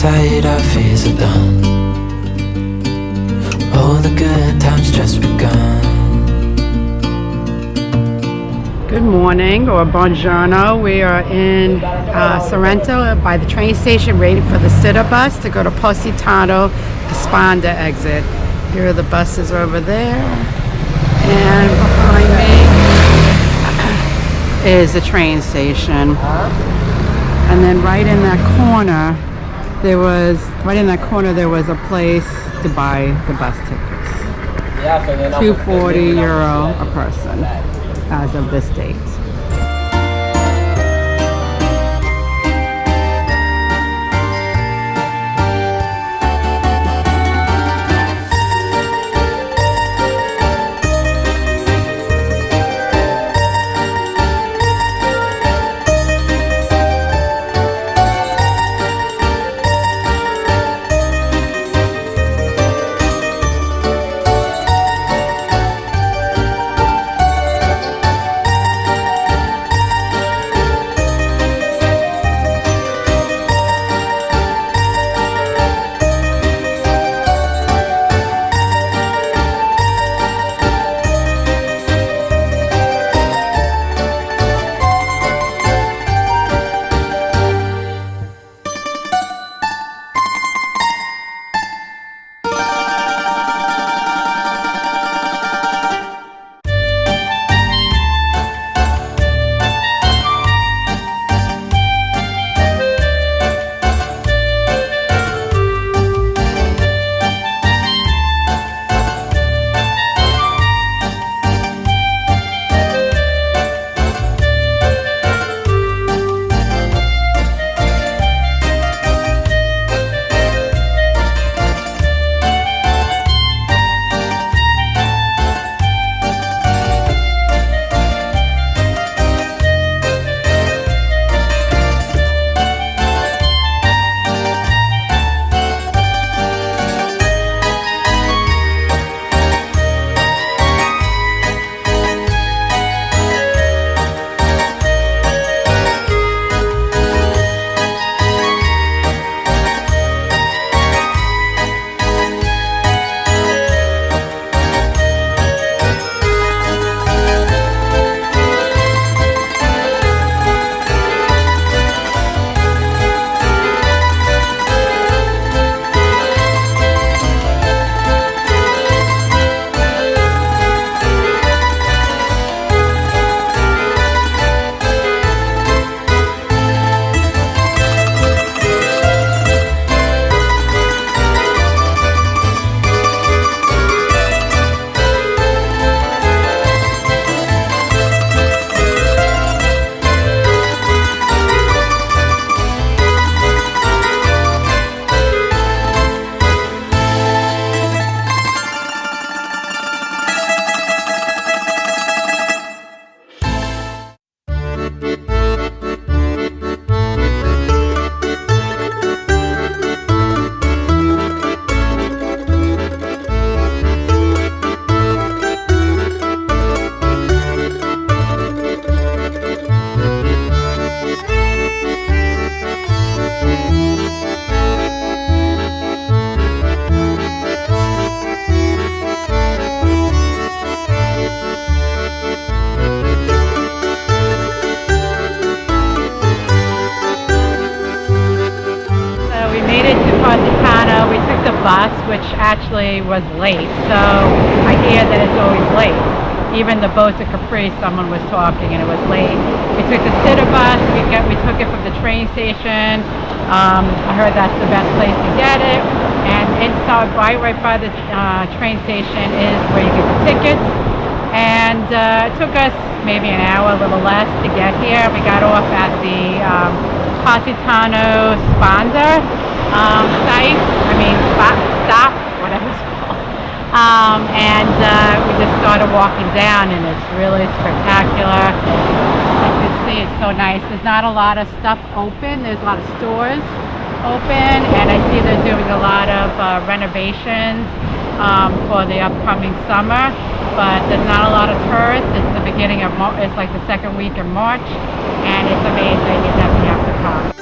sight, our fears are done. Oh, the good times just begun. Good morning or buongiorno. We are in Sorrento by the train station waiting for the sitter bus to go to Positano, Sponda exit. Here are the buses over there. And behind me is the train station. And then right in that corner there was a place to buy the bus tickets. €240 a person as of this date. Positano. We took the bus, which actually was late, so I hear that it's always late. Even the boat to Capri, someone was talking and it was late. We took the sitter bus, we took it from the train station. I heard that's the best place to get it. And inside, right by the train station is where you get the tickets. And it took us maybe an hour, a little less to get here. We got off at the Positano Sponda stop, whatever it's called. We just started walking down, and it's really spectacular. As you can see, it's so nice. There's not a lot of stuff open. There's a lot of stores open, and I see they're doing a lot of renovations for the upcoming summer. But there's not a lot of tourists. It's the beginning of it's like the second week in March, and it's amazing. You definitely have to come.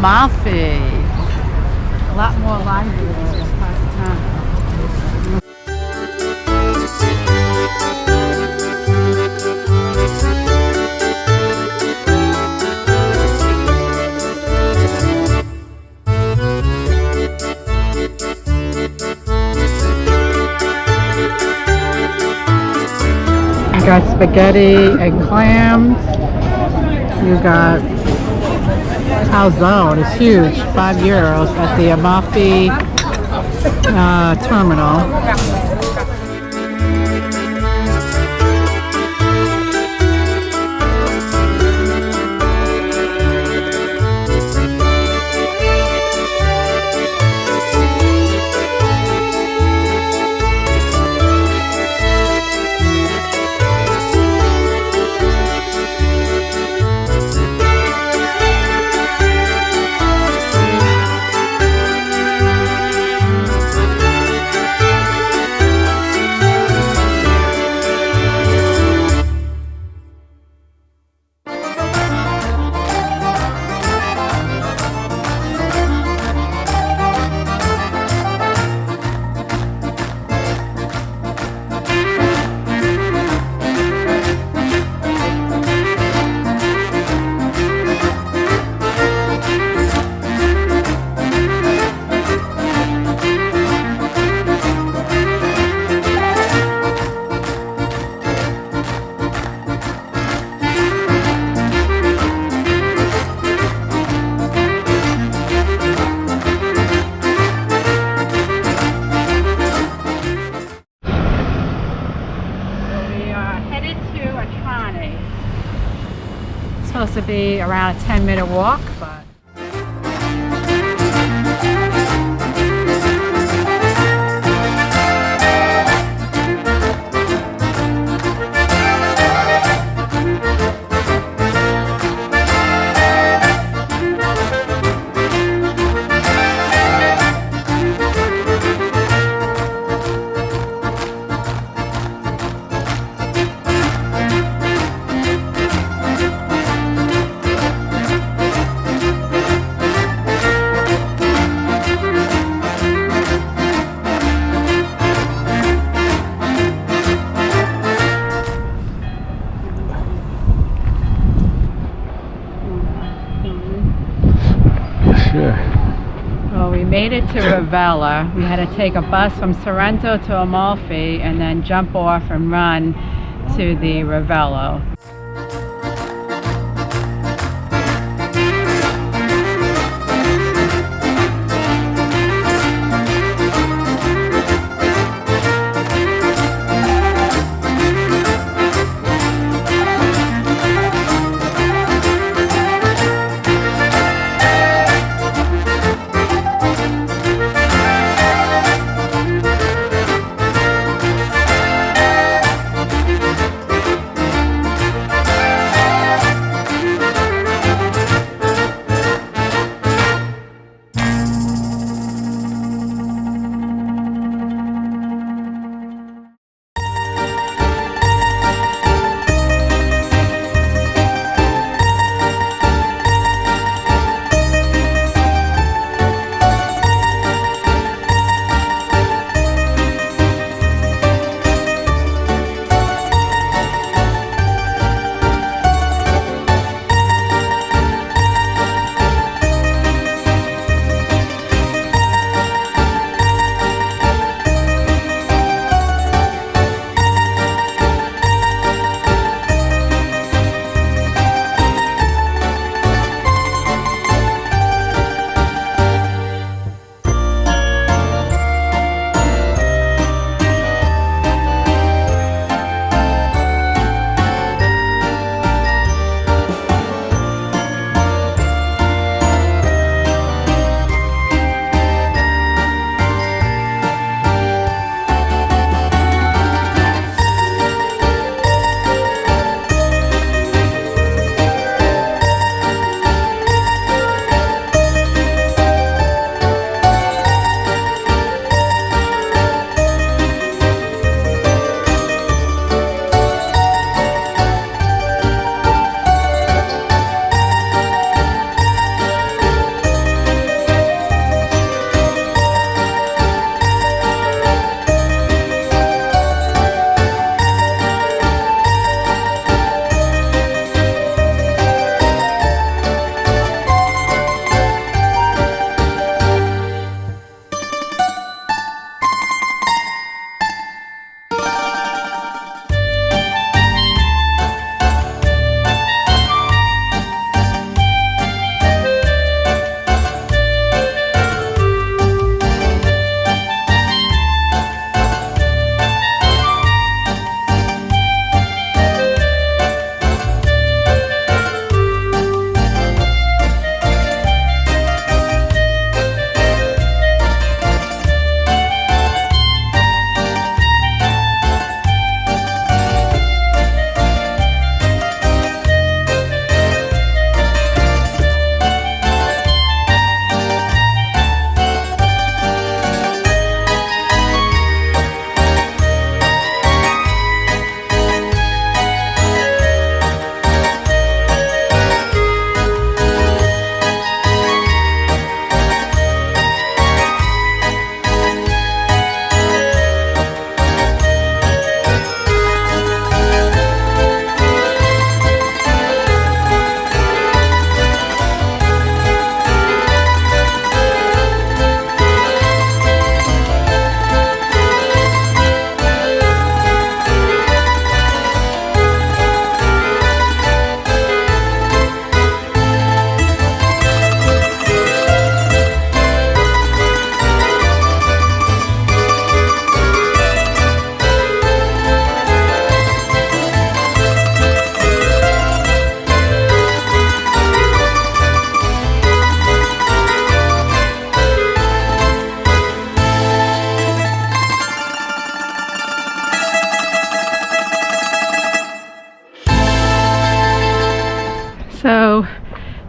Amalfi. A lot more lively than Positano. You got spaghetti and clams. You got calzone. It's huge, €5 at the Amalfi terminal. Supposed to be around a 10-minute walk, but Sure. well, we made it to Ravello. We had to take a bus from Sorrento to Amalfi and then jump off and run to the Ravello.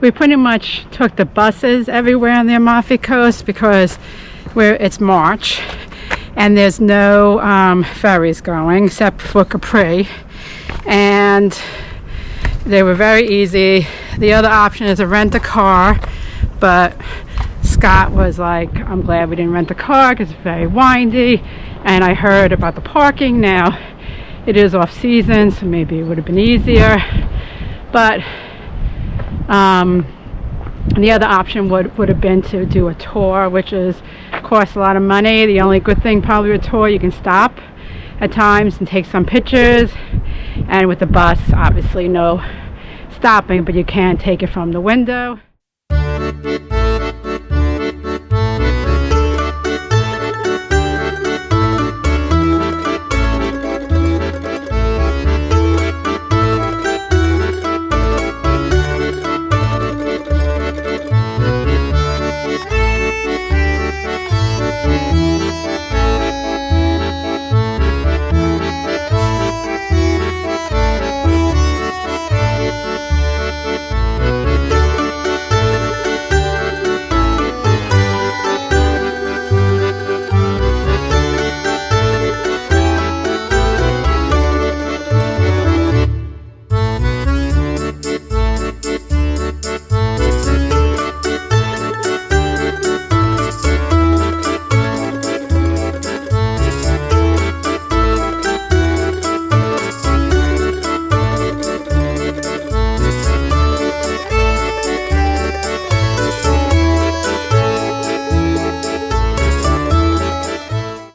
we pretty much took the buses everywhere on the Amalfi Coast because it's March and there's no ferries going except for Capri, and they were very easy. The other option is to rent a car, but Scott was like, I'm glad we didn't rent a car because it's very windy, and I heard about the parking. Now it is off season, so maybe it would have been easier, but the other option would have been to do a tour, which costs a lot of money. The only good thing probably with a tour, you can stop at times and take some pictures, and with the bus obviously no stopping, but you can take it from the window.